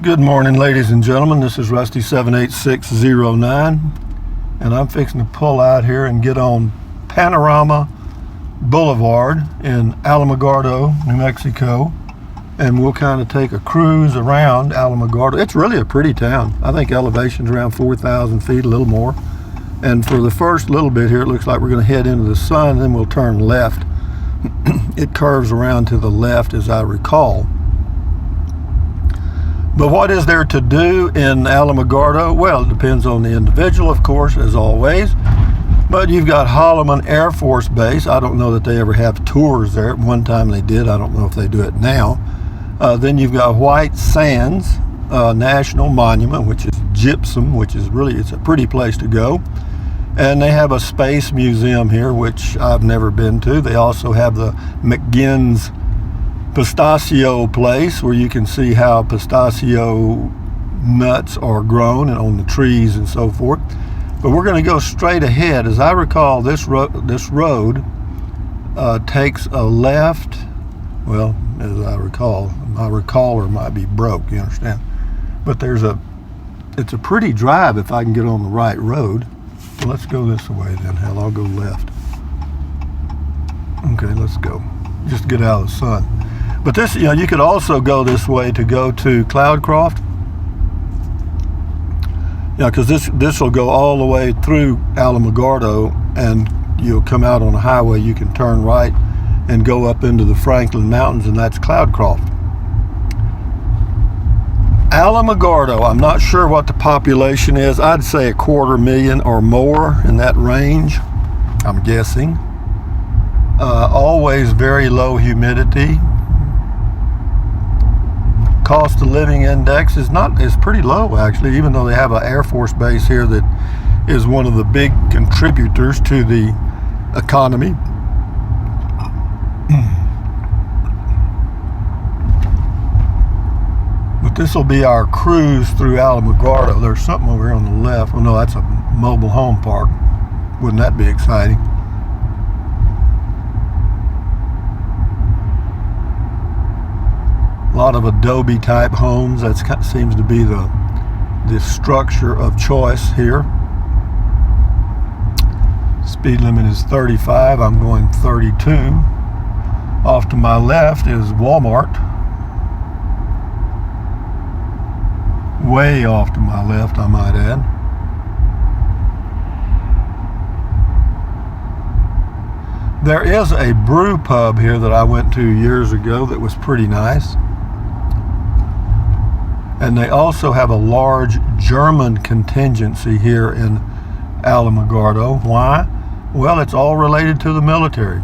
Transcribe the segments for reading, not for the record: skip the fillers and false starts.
Good morning, ladies and gentlemen. This is Rusty 78609, and I'm fixing to pull out here and get on Panorama Boulevard in Alamogordo, New Mexico, and we'll kind of take a cruise around Alamogordo. It's really a pretty town. I think elevation's around 4,000 feet, a little more. And for the first little bit here, it looks like we're going to head into the sun, then we'll turn left. It curves around to the left, as I recall. But what is there to do in Alamogordo? Well, it depends on the individual, of course, as always. But you've got Holloman Air Force Base. I don't know that they ever have tours there. At one time they did. I don't know if they do it now. Then you've got White Sands National Monument, which is gypsum, which is really, it's a pretty place to go. And they have a space museum here, which I've never been to. They also have the McGinn's pistachio place, where you can see how pistachio nuts are grown and on the trees and so forth. But we're going to go straight ahead. As I recall, this road takes a left. Well, as I recall, my recaller might be broke, you understand? But it's a pretty drive if I can get on the right road. So let's go this way then. Hell, I'll go left. Okay, let's go. Just get out of the sun. But this, you could also go this way to go to Cloudcroft. Yeah, because this will go all the way through Alamogordo, and you'll come out on a highway. You can turn right and go up into the Franklin Mountains, and that's Cloudcroft. Alamogordo, I'm not sure what the population is. I'd say 250,000 or more, in that range, I'm guessing. Always very low humidity. Cost of living index is pretty low, actually, even though they have an Air Force base here that is one of the big contributors to the economy. But this will be our cruise through Alamogordo. There's something over here on the left. Well, no, that's a mobile home park. Wouldn't that be exciting? A lot of Adobe type homes. That seems to be the structure of choice here. Speed limit is 35. I'm going 32. Off to my left is Walmart. Way off to my left, I might add. There is a brew pub here that I went to years ago that was pretty nice. And they also have a large German contingency here in Alamogordo. Why? Well, it's all related to the military.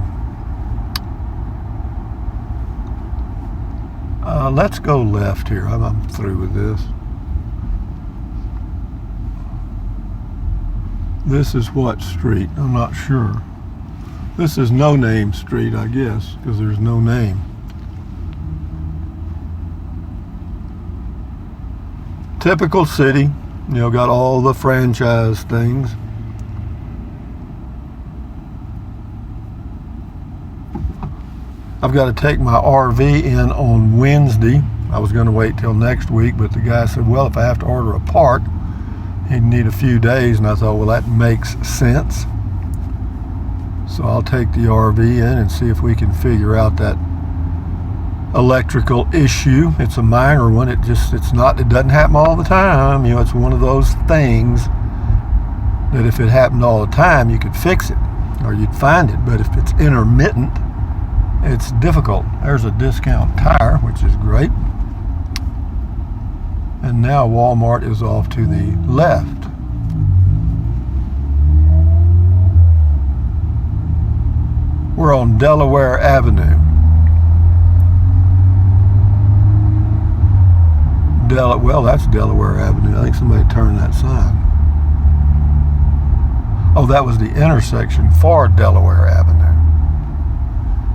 Let's go left here. I'm through with this. This is what street? I'm not sure. This is No Name Street, I guess, because there's no name. Typical city, got all the franchise things. I've got to take my RV in on Wednesday. I was going to wait till next week, but the guy said, well, if I have to order a part, he'd need a few days, and I thought, well, that makes sense. So I'll take the RV in and see if we can figure out that electrical issue. It's a minor one. It doesn't happen all the time. It's one of those things that if it happened all the time, you could fix it or you'd find it. But if it's intermittent, it's difficult. There's a discount tire, which is great. And now Walmart is off to the left. We're on Delaware Avenue. Well, that's Delaware Avenue. I think somebody turned that sign. Oh, that was the intersection for Delaware Avenue.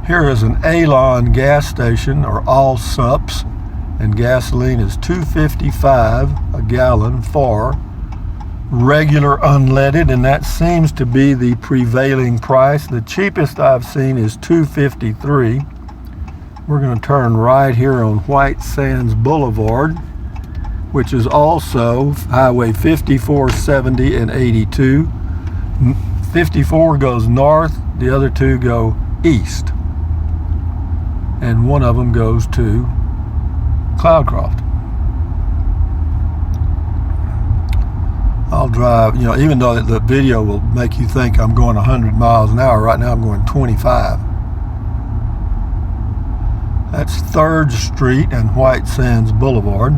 Here is an Alon gas station, or Allsups, and gasoline is $2.55 a gallon for regular unleaded, and that seems to be the prevailing price. The cheapest I've seen is $2.53. We're going to turn right here on White Sands Boulevard. which is also Highway 54, 70, and 82. 54 goes north, the other two go east. And one of them goes to Cloudcroft. I'll drive, even though the video will make you think I'm going 100 miles an hour, right now I'm going 25. That's 3rd Street and White Sands Boulevard.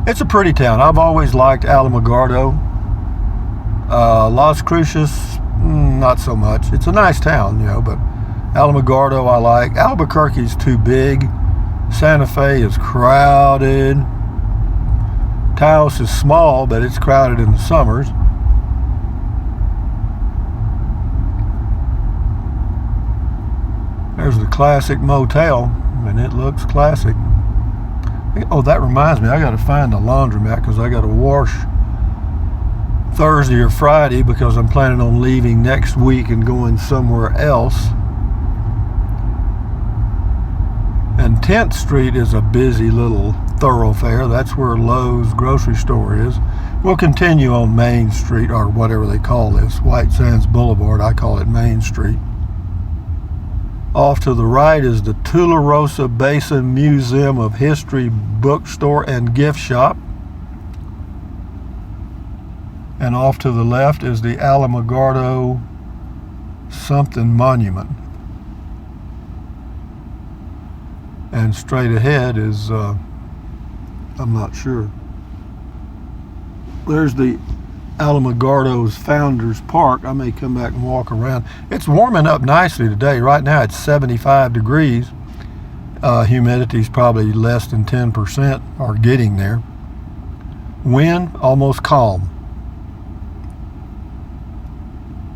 It's a pretty town. I've always liked Alamogordo. Las Cruces, not so much. It's a nice town, but Alamogordo I like. Albuquerque's too big. Santa Fe is crowded. Taos is small, but it's crowded in the summers. There's the classic motel, and it looks classic. Oh, that reminds me, I got to find a laundromat because I got to wash Thursday or Friday because I'm planning on leaving next week and going somewhere else. And 10th Street is a busy little thoroughfare. That's where Lowe's grocery store is. We'll continue on Main Street, or whatever they call this, White Sands Boulevard. I call it Main Street. Off to the right is the Tularosa Basin Museum of History bookstore and gift shop. And off to the left is the Alamogordo something monument. And straight ahead is, I'm not sure. There's the Alamogordo's Founders Park. I may come back and walk around. It's warming up nicely today. Right now it's 75 degrees. Humidity's probably less than 10%, or getting there. Wind, almost calm.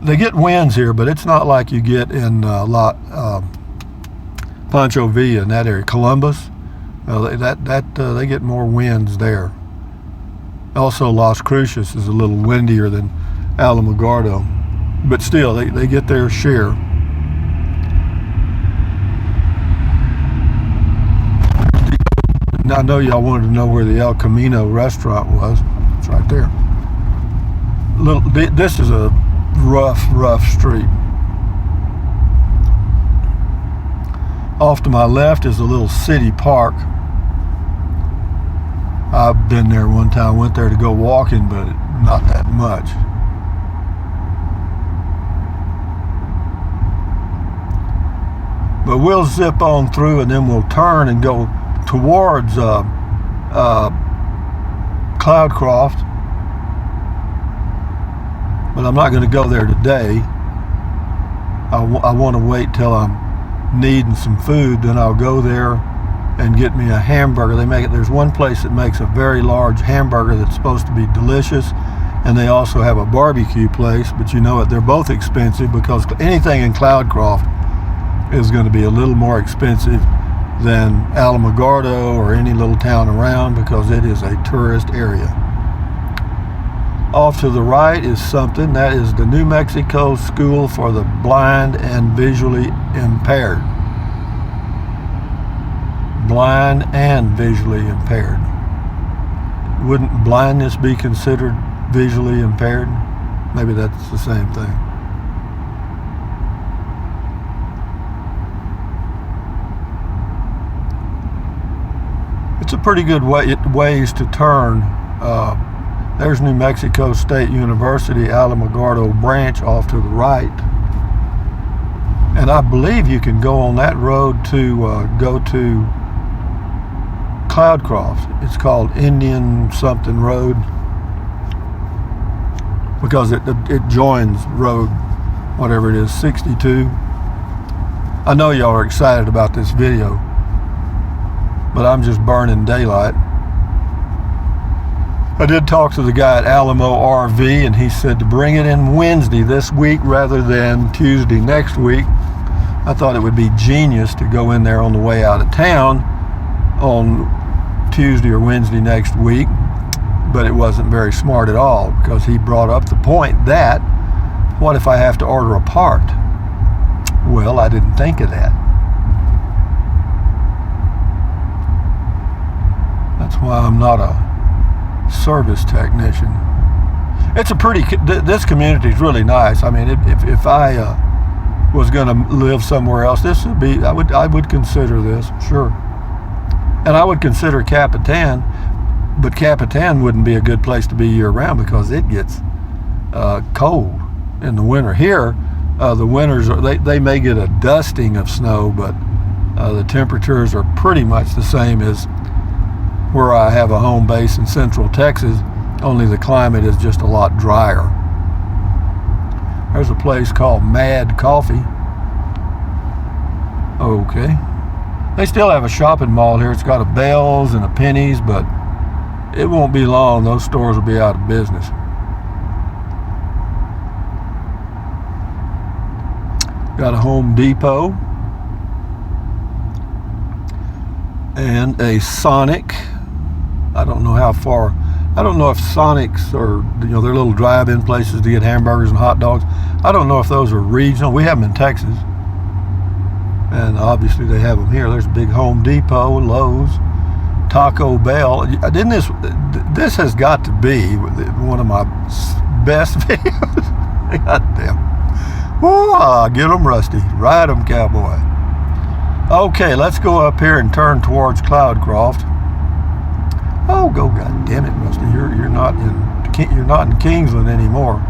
They get winds here, but it's not like you get in Pancho Villa in that area. Columbus, they get more winds there. Also, Las Cruces is a little windier than Alamogordo, but still, they get their share. Now, I know y'all wanted to know where the El Camino restaurant was. It's right there. This is a rough street. Off to my left is a little city park. I've been there one time, went there to go walking, but not that much. But we'll zip on through and then we'll turn and go towards Cloudcroft. But I'm not going to go there today. I want to wait till I'm needing some food, then I'll go there and get me a hamburger. There's one place that makes a very large hamburger that's supposed to be delicious, and they also have a barbecue place, but you know what, they're both expensive because anything in Cloudcroft is going to be a little more expensive than Alamogordo or any little town around because it is a tourist area. Off to the right is something that is the New Mexico School for the Blind and Visually Impaired. Blind and visually impaired. Wouldn't blindness be considered visually impaired? Maybe that's the same thing. It's a pretty good ways to turn. There's New Mexico State University Alamogordo branch off to the right. And I believe you can go on that road to go to Cloudcroft. It's called Indian something Road because it joins road, whatever it is, 62. I know y'all are excited about this video, but I'm just burning daylight. I did talk to the guy at Alamo RV, and he said to bring it in Wednesday this week rather than Tuesday next week. I thought it would be genius to go in there on the way out of town on Tuesday or Wednesday next week, but it wasn't very smart at all because he brought up the point that, what if I have to order a part? Well, I didn't think of that. why I'm not a service technician. It's a pretty, this community is really nice. I mean, if I was going to live somewhere else, this would be, I would consider this, sure. And I would consider Capitan, but Capitan wouldn't be a good place to be year round because it gets cold in the winter. Here, the winters, they may get a dusting of snow, but the temperatures are pretty much the same as where I have a home base in Central Texas, only the climate is just a lot drier. There's a place called Mad Coffee. Okay. They still have a shopping mall here. It's got a Bell's and a Penny's, but it won't be long. Those stores will be out of business. Got a Home Depot and a Sonic. I don't know how far. I don't know if Sonics are, they're little drive-in places to get hamburgers and hot dogs. I don't know if those are regional. We have them in Texas, and obviously they have them here. There's a big Home Depot, Lowe's, Taco Bell. Didn't this has got to be one of my best videos. God damn. Woo, get them, Rusty. Ride them, cowboy. Okay, let's go up here and turn towards Cloudcroft. Oh, go, God damn it, Rusty. You're not in Kingsland anymore,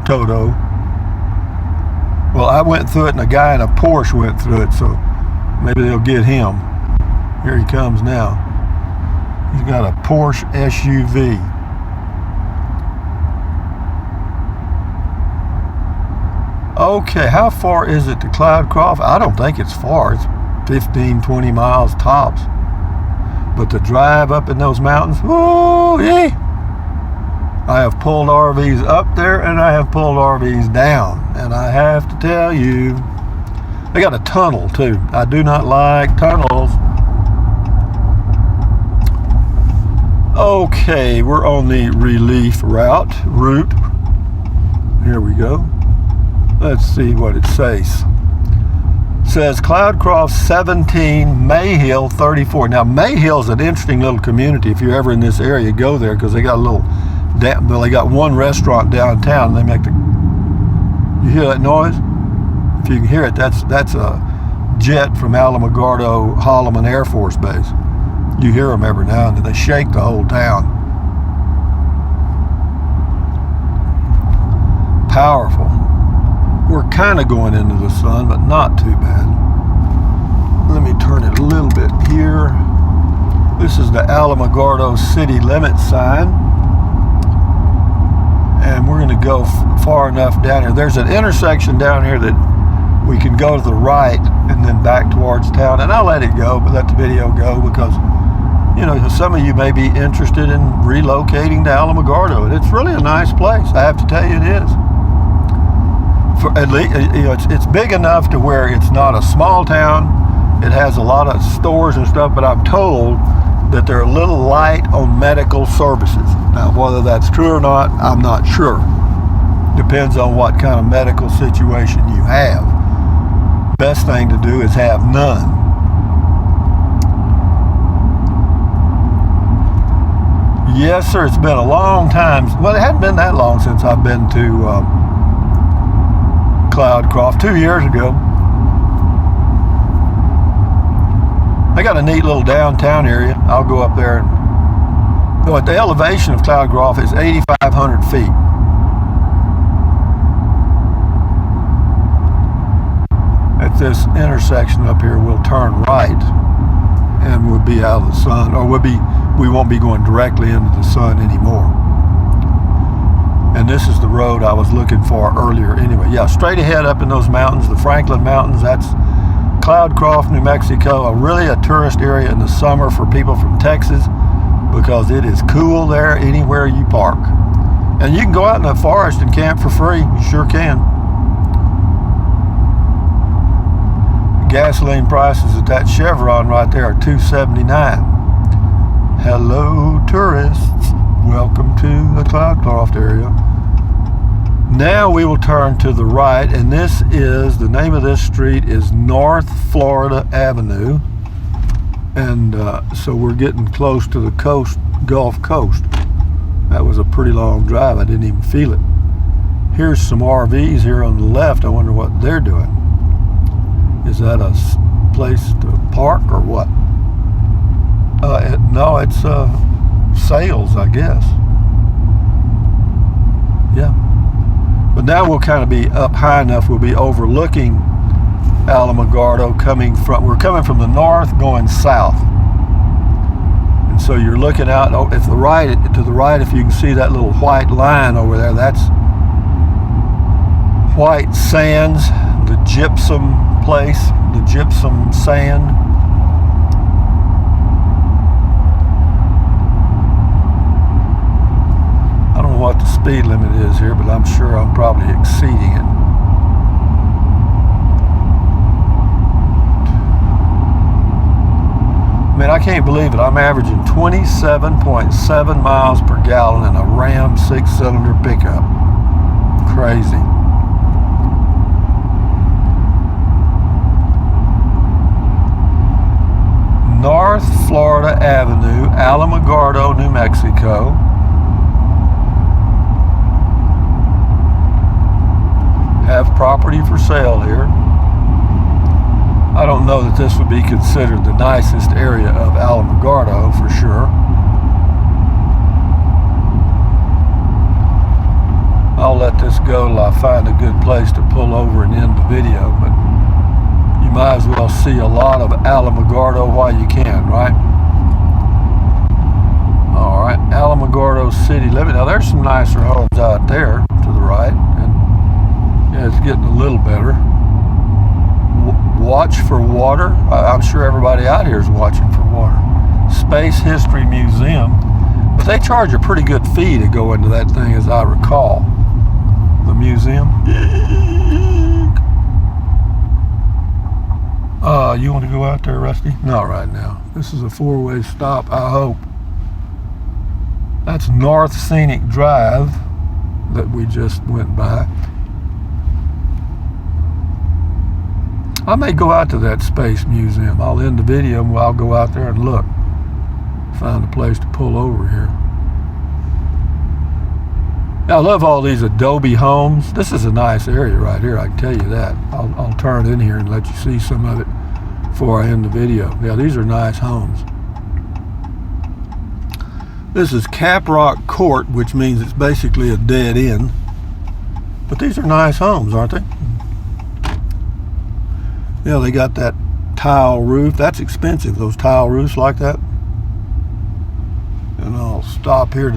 Toto. Well, I went through it, and a guy in a Porsche went through it, so maybe they'll get him. Here he comes now. He's got a Porsche SUV. Okay, how far is it to Cloudcroft? I don't think it's far. It's 15, 20 miles tops. But the drive up in those mountains, whoa, yeah. I have pulled RVs up there and I have pulled RVs down. And I have to tell you, they got a tunnel too. I do not like tunnels. Okay, we're on the relief route. Here we go. Let's see what it says. It says Cloudcroft 17, Mayhill 34. Now Mayhill's an interesting little community. If you're ever in this area, go there because they got they got one restaurant downtown. They make you hear that noise? If you can hear it, that's a jet from Alamogordo Holloman Air Force Base. You hear them every now and then. They shake the whole town. Powerful. We're kind of going into the sun, but not too bad. Let me turn it a little bit here. This is the Alamogordo city limit sign. And we're going to go far enough down here. There's an intersection down here that we can go to the right and then back towards town. And I'll let it go, but let the video go because, some of you may be interested in relocating to Alamogordo. And it's really a nice place. I have to tell you it is. At least, it's big enough to where it's not a small town. It has a lot of stores and stuff, but I'm told that they're a little light on medical services. Now, whether that's true or not, I'm not sure. Depends on what kind of medical situation you have. Best thing to do is have none. Yes, sir, it's been a long time. Well, it hadn't been that long since I've been to Cloudcroft, 2 years ago. They got a neat little downtown area. I'll go up there. The elevation of Cloudcroft is 8,500 feet. At this intersection up here, we'll turn right and we'll be out of the sun, or we won't be going directly into the sun anymore. And this is the road I was looking for earlier anyway. Yeah, straight ahead up in those mountains, the Franklin Mountains, that's Cloudcroft, New Mexico, really a tourist area in the summer for people from Texas because it is cool there anywhere you park. And you can go out in the forest and camp for free. You sure can. Gasoline prices at that Chevron right there are $2.79. Hello, tourists. Welcome to the Cloudcroft area. Now we will turn to the right, and the name of this street is North Florida Avenue. And so we're getting close to the coast, Gulf Coast. That was a pretty long drive. I didn't even feel it. Here's some RVs here on the left. I wonder what they're doing. Is that a place to park or what? No, it's sales, I guess. Yeah. But now we'll kind of be up high enough. We'll be overlooking Alamogordo. We're coming from the north going south. And so you're looking out to the right, if you can see that little white line over there, that's white sands, the gypsum place, the gypsum sand. I don't know what the speed limit is here, but I'm sure I'm probably exceeding it. I mean, I can't believe it. I'm averaging 27.7 miles per gallon in a Ram 6-cylinder pickup. Crazy. North Florida Avenue, Alamogordo, New Mexico. Have property for sale here. I don't know that this would be considered the nicest area of Alamogordo for sure. I'll let this go till I find a good place to pull over and end the video, but you might as well see a lot of Alamogordo while you can, right? All right, Alamogordo city limit. Now there's some nicer homes out there to the right, and yeah, it's getting a little better. Watch for water. I'm sure everybody out here is watching for water. Space History Museum. But they charge a pretty good fee to go into that thing, as I recall. The museum. You want to go out there, Rusty? Not right now. This is a four-way stop, I hope. That's North Scenic Drive that we just went by. I may go out to that Space Museum. I'll end the video and I'll go out there and look. Find a place to pull over here. I love all these adobe homes. This is a nice area right here, I can tell you that. I'll turn in here and let you see some of it before I end the video. Yeah, these are nice homes. This is Caprock Court, which means it's basically a dead end. But these are nice homes, aren't they? Yeah, they got that tile roof. That's expensive, those tile roofs like that. And I'll stop here to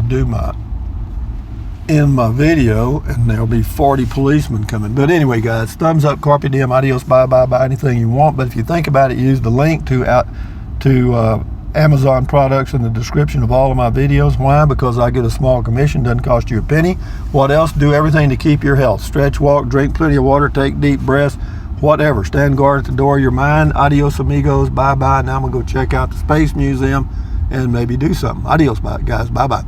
end my video, and there'll be 40 policemen coming. But anyway, guys, thumbs up, carpe diem, adios, bye, buy anything you want. But if you think about it, use the link to Amazon products in the description of all of my videos. Why? Because I get a small commission, doesn't cost you a penny. What else? Do everything to keep your health. Stretch, walk, drink plenty of water, take deep breaths, whatever. Stand guard at the door of your mind. Adios, amigos. Bye. Now I'm going to go check out the Space Museum and maybe do something. Adios, guys. Bye.